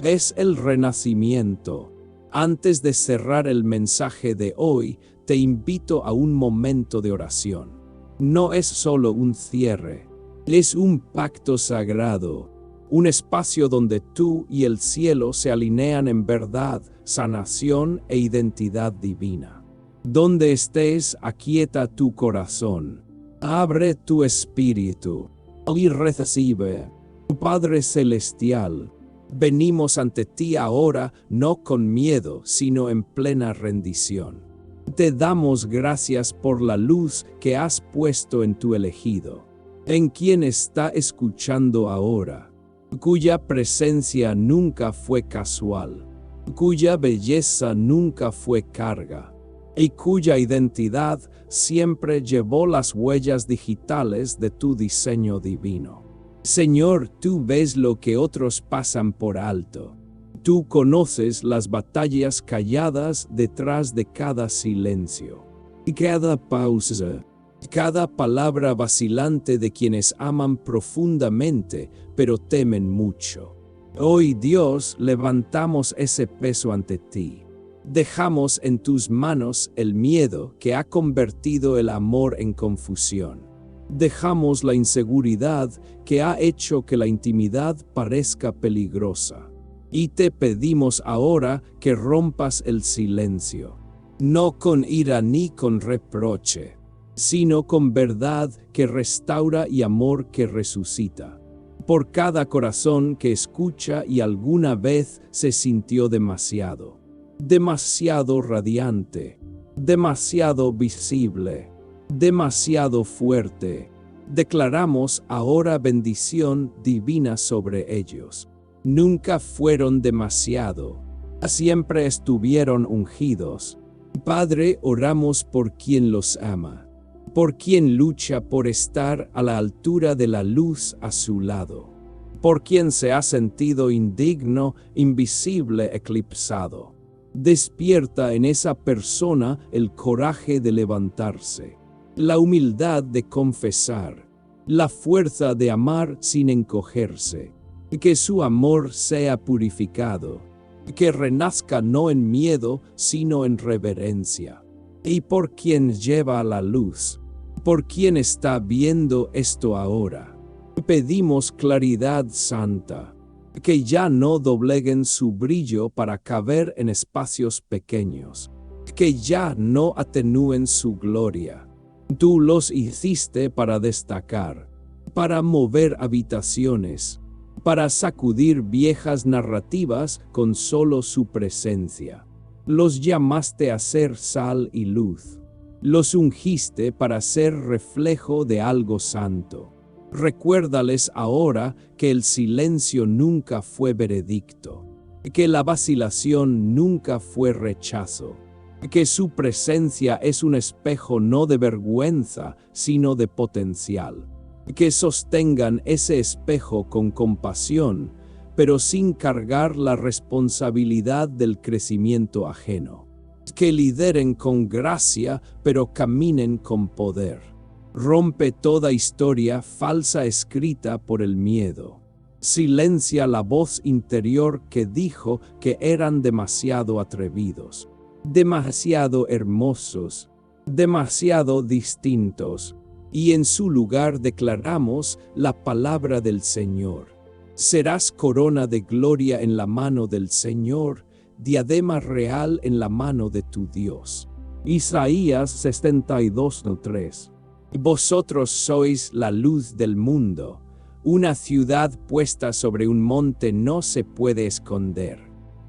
es el renacimiento. Antes de cerrar el mensaje de hoy, te invito a un momento de oración. No es solo un cierre, es un pacto sagrado, un espacio donde tú y el cielo se alinean en verdad, sanación e identidad divina. Donde estés, aquieta tu corazón, abre tu espíritu y recibe. Padre Celestial, venimos ante ti ahora no con miedo, sino en plena rendición. Te damos gracias por la luz que has puesto en tu elegido, en quien está escuchando ahora, cuya presencia nunca fue casual, cuya belleza nunca fue carga, y cuya identidad siempre llevó las huellas digitales de tu diseño divino. Señor, tú ves lo que otros pasan por alto. Tú conoces las batallas calladas detrás de cada silencio, y cada pausa, cada palabra vacilante de quienes aman profundamente, pero temen mucho. Hoy, Dios, levantamos ese peso ante ti. Dejamos en tus manos el miedo que ha convertido el amor en confusión. Dejamos la inseguridad que ha hecho que la intimidad parezca peligrosa. Y te pedimos ahora que rompas el silencio, no con ira ni con reproche, sino con verdad que restaura y amor que resucita. Por cada corazón que escucha y alguna vez se sintió demasiado radiante, demasiado visible, demasiado fuerte, declaramos ahora bendición divina sobre ellos. Nunca fueron demasiado, siempre estuvieron ungidos. Padre, oramos por quien los ama, por quien lucha por estar a la altura de la luz a su lado, por quien se ha sentido indigno, invisible, eclipsado. Despierta en esa persona el coraje de levantarse, la humildad de confesar, la fuerza de amar sin encogerse. Que su amor sea purificado, que renazca no en miedo, sino en reverencia. Y por quien lleva la luz, por quien está viendo esto ahora, pedimos claridad santa, que ya no dobleguen su brillo para caber en espacios pequeños, que ya no atenúen su gloria. Tú los hiciste para destacar, para mover habitaciones, para sacudir viejas narrativas con solo su presencia. Los llamaste a ser sal y luz. Los ungiste para ser reflejo de algo santo. Recuérdales ahora que el silencio nunca fue veredicto, que la vacilación nunca fue rechazo, que su presencia es un espejo no de vergüenza, sino de potencial. Que sostengan ese espejo con compasión, pero sin cargar la responsabilidad del crecimiento ajeno. Que lideren con gracia, pero caminen con poder. Rompe toda historia falsa escrita por el miedo. Silencia la voz interior que dijo que eran demasiado atrevidos, demasiado hermosos, demasiado distintos. Y en su lugar declaramos la palabra del Señor. Serás corona de gloria en la mano del Señor, diadema real en la mano de tu Dios. Isaías 62:3. Vosotros sois la luz del mundo. Una ciudad puesta sobre un monte no se puede esconder.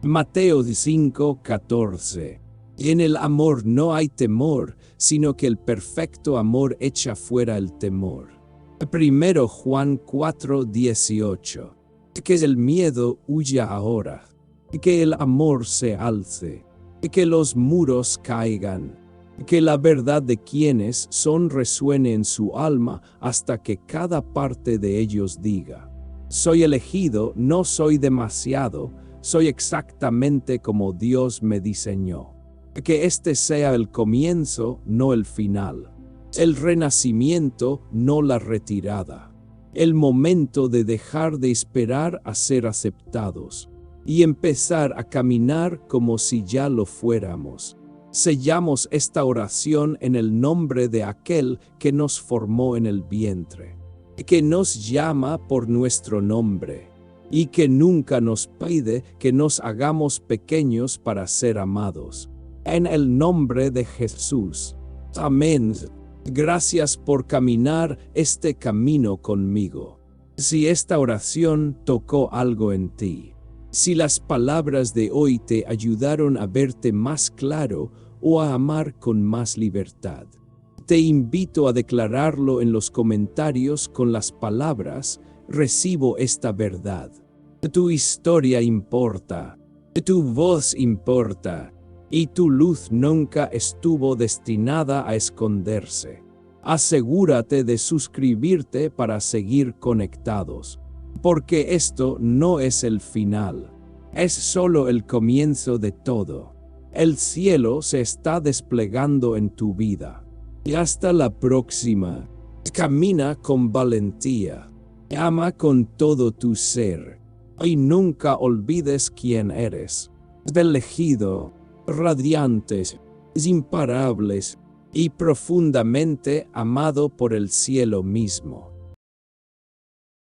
Mateo 5:14. En el amor no hay temor, sino que el perfecto amor echa fuera el temor. 1 Juan 4:18. Que el miedo huya ahora, que el amor se alce, que los muros caigan, que la verdad de quienes son resuene en su alma hasta que cada parte de ellos diga: soy elegido, no soy demasiado, soy exactamente como Dios me diseñó. Que este sea el comienzo, no el final. El renacimiento, no la retirada. El momento de dejar de esperar a ser aceptados y empezar a caminar como si ya lo fuéramos. Sellamos esta oración en el nombre de aquel que nos formó en el vientre, que nos llama por nuestro nombre y que nunca nos pide que nos hagamos pequeños para ser amados. En el nombre de Jesús. Amén. Gracias por caminar este camino conmigo. Si esta oración tocó algo en ti, si las palabras de hoy te ayudaron a verte más claro o a amar con más libertad, te invito a declararlo en los comentarios con las palabras: recibo esta verdad. Tu historia importa, tu voz importa, y tu luz nunca estuvo destinada a esconderse. Asegúrate de suscribirte para seguir conectados, porque esto no es el final, es solo el comienzo de todo. El cielo se está desplegando en tu vida. Y hasta la próxima. Camina con valentía. Ama con todo tu ser. Y nunca olvides quién eres. Elegido, radiantes, imparables y profundamente amado por el cielo mismo.